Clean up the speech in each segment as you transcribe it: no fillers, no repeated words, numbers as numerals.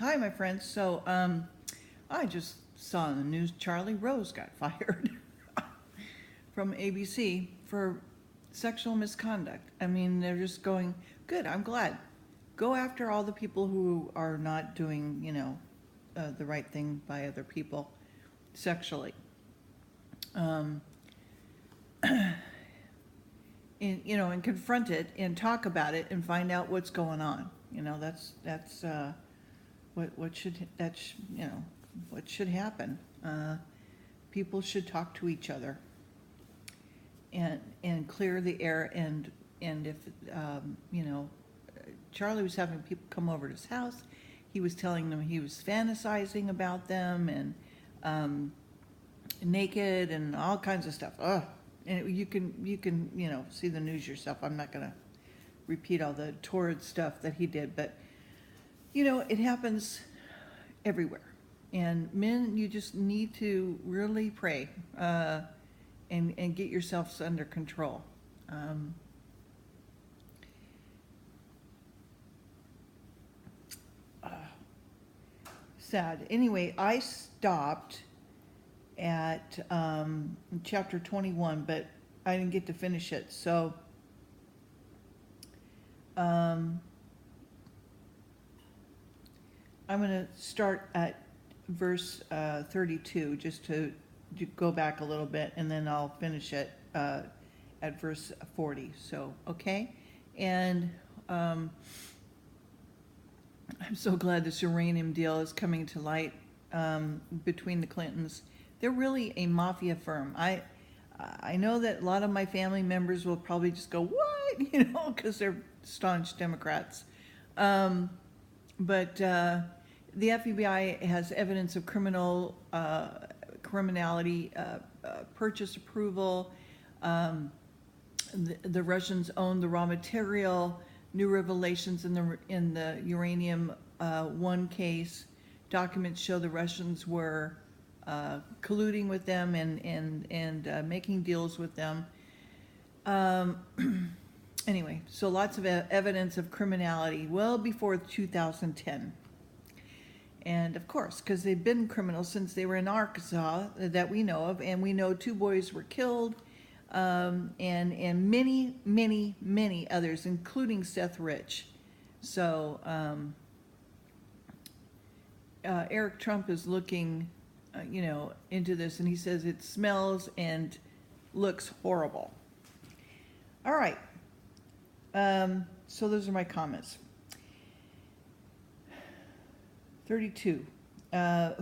Hi, my friends. I just saw in the news Charlie Rose got fired from ABC for sexual misconduct. I mean, they're just going, good, I'm glad. Go after all the people who are not doing, the right thing by other people sexually. Um, and confront it and talk about it and find out what's going on. That's what should happen. People should talk to each other and clear the air. And if Charlie was having people come over to his house, he was telling them he was fantasizing about them and naked and all kinds of stuff. Ugh. And you can see the news yourself. I'm not gonna repeat all the torrid stuff that he did, but it happens everywhere. And men, you just need to really pray and get yourselves under control. Sad. Anyway, I stopped at chapter 21, but I didn't get to finish it. So I'm going to start at verse 32, just to go back a little bit, and then I'll finish it at verse 40. So, okay? And I'm so glad this uranium deal is coming to light between the Clintons. They're really a mafia firm. I know that a lot of my family members will probably just go, what? Because they're staunch Democrats. But the FBI has evidence of criminality, purchase approval. The Russians own the raw material. New revelations in the uranium one case. Documents show the Russians were colluding with them and making deals with them. Anyway, so lots of evidence of criminality well before 2010. And of course, because they've been criminals since they were in Arkansas that we know of, and we know 2 boys were killed, and many, many, many others, including Seth Rich. So Eric Trump is looking, into this, and he says it smells and looks horrible. All right. So those are my comments. 32.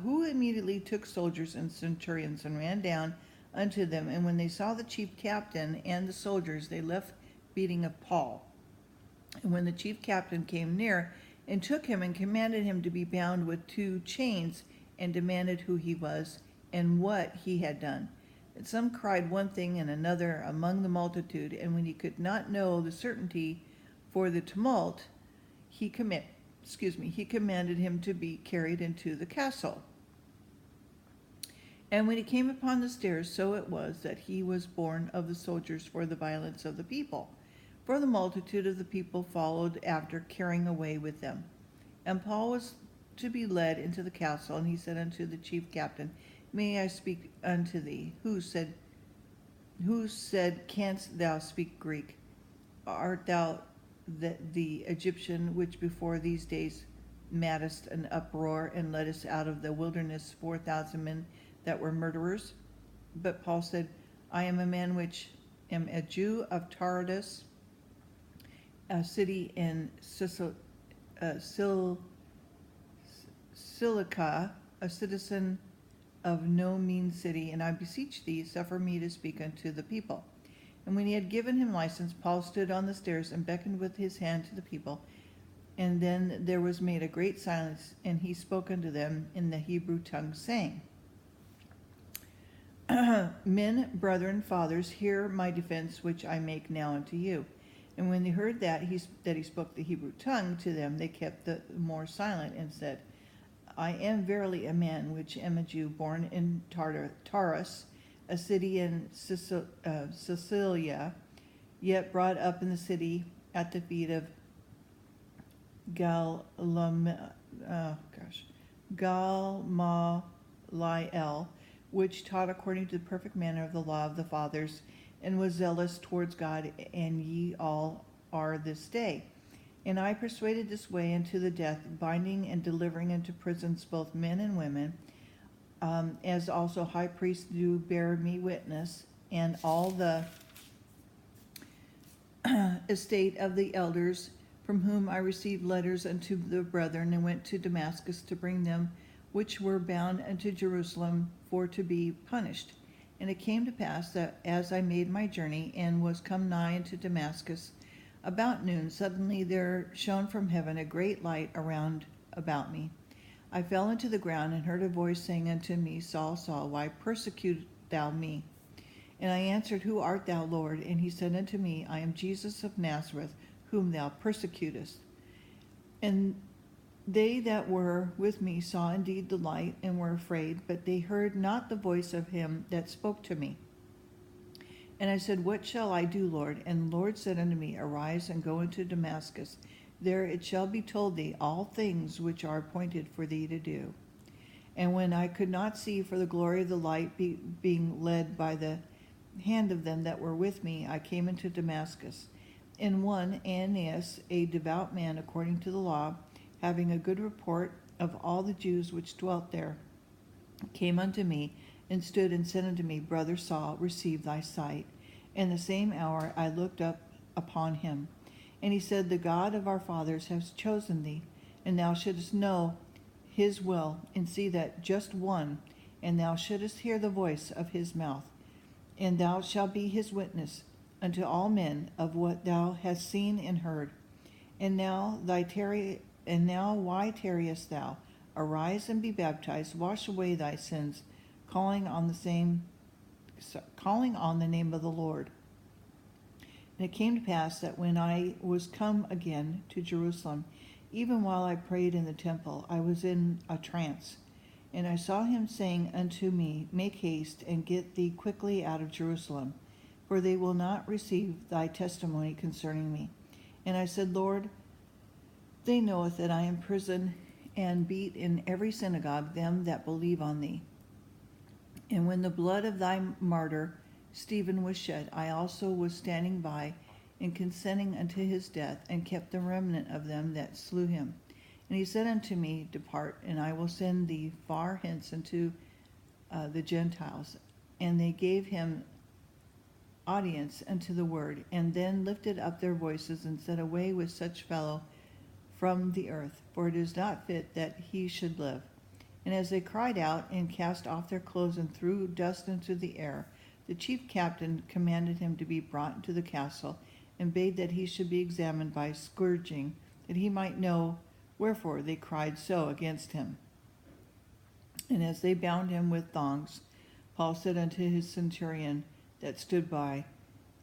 Who immediately took soldiers and centurions and ran down unto them, and when they saw the chief captain and the soldiers, they left beating of Paul. And when the chief captain came near and took him and commanded him to be bound with 2 chains, and demanded who he was and what he had done. And some cried one thing and another among the multitude, and when he could not know the certainty for the tumult, he commanded him to be carried into the castle. And when he came upon the stairs, so it was that he was borne of the soldiers for the violence of the people. For the multitude of the people followed after, carrying away with them. And Paul was to be led into the castle, and he said unto the chief captain, May I speak unto thee? Who said, Canst thou speak Greek? Art thou the Egyptian which before these days madest an uproar, and leddest out of the wilderness 4,000 men that were murderers? But Paul said, I am a man which am a Jew of Tardus, a city in Cilicia, a citizen of no mean city, and I beseech thee, suffer me to speak unto the people. And when he had given him license, Paul stood on the stairs and beckoned with his hand to the people. And then there was made a great silence, and he spoke unto them in the Hebrew tongue, saying, Men, brethren, fathers, hear my defense which I make now unto you. And when they heard that he spoke the Hebrew tongue to them, they kept the more silent, and said, I am verily a man which am a Jew, born in Tarsus, a city in Sicilia, yet brought up in the city at the feet of gosh, Gamaliel, which taught according to the perfect manner of the law of the fathers, and was zealous towards God, and ye all are this day. And I persuaded this way unto the death, binding and delivering into prisons both men and women, as also high priests do bear me witness, and all the estate of the elders, from whom I received letters unto the brethren, and went to Damascus to bring them which were bound unto Jerusalem for to be punished. And it came to pass that as I made my journey, and was come nigh unto Damascus, about noon, suddenly there shone from heaven a great light around about me. I fell into the ground, and heard a voice saying unto me, Saul, Saul, why persecutest thou me? And I answered, Who art thou, Lord? And he said unto me, I am Jesus of Nazareth, whom thou persecutest. And they that were with me saw indeed the light, and were afraid, but they heard not the voice of him that spoke to me. And I said, What shall I do, Lord? And the Lord said unto me, Arise and go into Damascus. There it shall be told thee all things which are appointed for thee to do. And when I could not see for the glory of the light, being led by the hand of them that were with me, I came into Damascus. And one, Ananias, a devout man according to the law, having a good report of all the Jews which dwelt there, came unto me, and stood and said unto me, Brother Saul, receive thy sight. And the same hour I looked up upon him. And he said, The God of our fathers has chosen thee, and thou shouldest know his will, and see that just one, and thou shouldest hear the voice of his mouth. And thou shalt be his witness unto all men of what thou hast seen and heard. And now why tarriest thou? Arise and be baptized, wash away thy sins, calling on the name of the Lord. And it came to pass that when I was come again to Jerusalem, even while I prayed in the temple, I was in a trance. And I saw him saying unto me, Make haste, and get thee quickly out of Jerusalem, for they will not receive thy testimony concerning me. And I said, Lord, they knoweth that I am in prison, and beat in every synagogue them that believe on thee. And when the blood of thy martyr Stephen was shed, I also was standing by, and consenting unto his death, and kept the remnant of them that slew him. And he said unto me, Depart, and I will send thee far hence unto the Gentiles. And they gave him audience unto the word, and then lifted up their voices, and said, Away with such fellow from the earth, for it is not fit that he should live. And as they cried out, and cast off their clothes, and threw dust into the air, the chief captain commanded him to be brought into the castle, and bade that he should be examined by scourging, that he might know wherefore they cried so against him. And as they bound him with thongs, Paul said unto his centurion that stood by,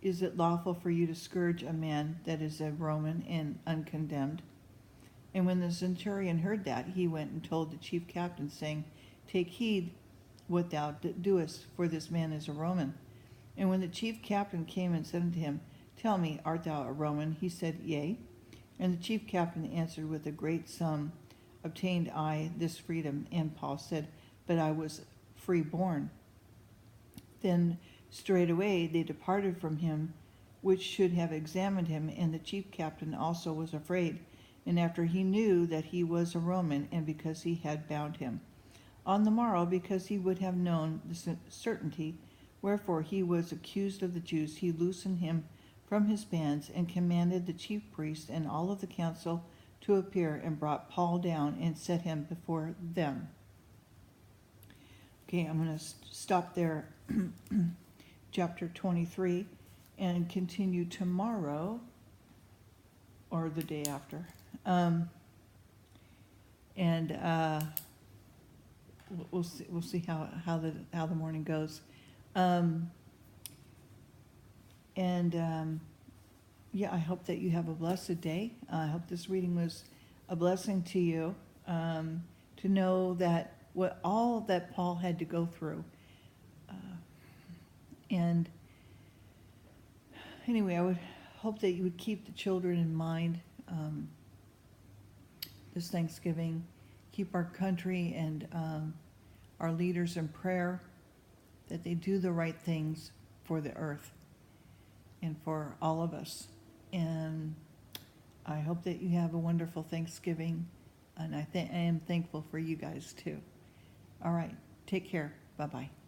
Is it lawful for you to scourge a man that is a Roman and uncondemned? And when the centurion heard that, he went and told the chief captain, saying, Take heed what thou doest, for this man is a Roman. And when the chief captain came and said unto him, Tell me, art thou a Roman? He said, Yea. And the chief captain answered, With a great sum obtained I this freedom. And Paul said, But I was freeborn. Then straightway they departed from him, which should have examined him, and the chief captain also was afraid, and after he knew that he was a Roman, and because he had bound him. On the morrow, because he would have known the certainty, wherefore he was accused of the Jews, he loosened him from his bands, and commanded the chief priest and all of the council to appear, and brought Paul down and set him before them. Okay, I'm going to stop there, chapter 23, and continue tomorrow, or the day after. We'll see how the morning goes. Yeah, I hope that you have a blessed day. I hope this reading was a blessing to you, to know that what all that Paul had to go through. And anyway, I would hope that you would keep the children in mind this Thanksgiving, keep our country and our leaders in prayer, that they do the right things for the earth and for all of us. And I hope that you have a wonderful Thanksgiving, and I am thankful for you guys too. All right, take care. Bye-bye.